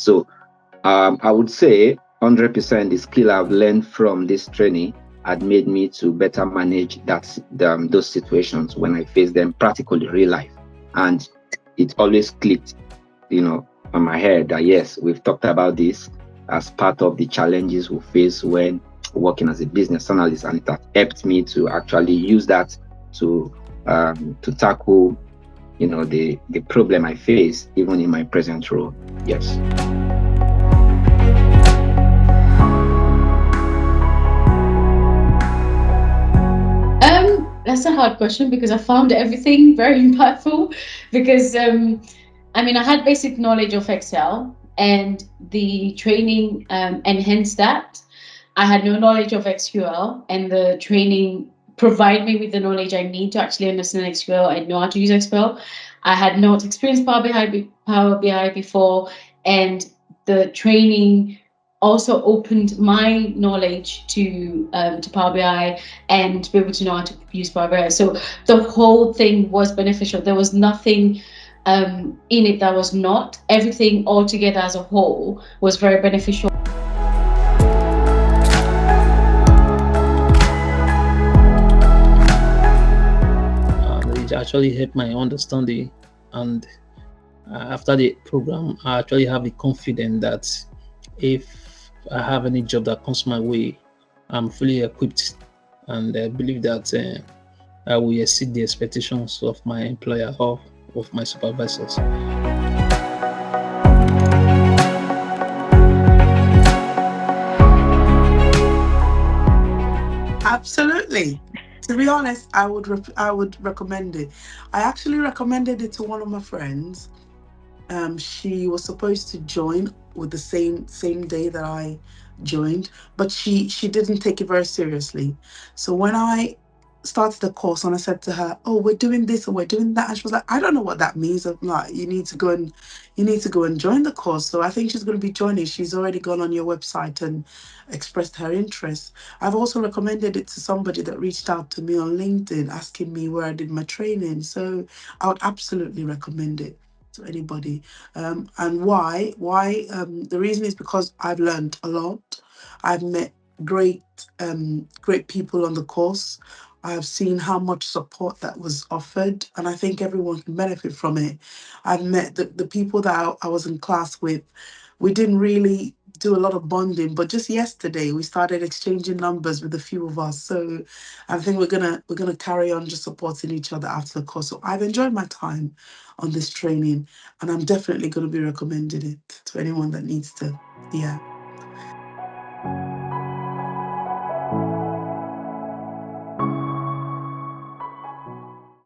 So I would say 100% the skill I've learned from this training had made me to better manage those situations when I face them practically in real life. And it always clicked, on my head that yes, we've talked about this as part of the challenges we face when working as a business analyst, and it has helped me to actually use that to tackle, the problem I face even in my present role. Yes. That's a hard question because I found everything very impactful. Because I had basic knowledge of Excel, and the training enhanced that. I had no knowledge of SQL, and the training provide me with the knowledge I need to actually understand SQL. I know how to use SQL. I had not experienced Power BI before, and the training also opened my knowledge to Power BI, and to be able to know how to use Power BI. So the whole thing was beneficial. There was nothing in it that was not. Everything altogether as a whole was very beneficial. And it actually helped my understanding. And after the program, I actually have the confidence that if I have any job that comes my way, I'm fully equipped, and I believe that I will exceed the expectations of my employer or of my supervisors. Absolutely. To be honest, I would recommend it. I actually recommended it to one of my friends. She was supposed to join with the same day that I joined, but she didn't take it very seriously. So when I started the course and I said to her, "Oh, we're doing this and we're doing that," and she was like, "I don't know what that means." I'm like, you need to go and join the course." So I think she's going to be joining. She's already gone on your website and expressed her interest. I've also recommended it to somebody that reached out to me on LinkedIn asking me where I did my training. So I would absolutely recommend it to anybody. And why? Why? The reason is because I've learned a lot. I've met great, great people on the course. I've seen how much support that was offered, and I think everyone can benefit from it. I've met the people that I was in class with. We didn't really do a lot of bonding, but just yesterday we started exchanging numbers with a few of us. So I think we're gonna carry on just supporting each other after the course. So I've enjoyed my time on this training, and I'm definitely going to be recommending it to anyone that needs to. Yeah.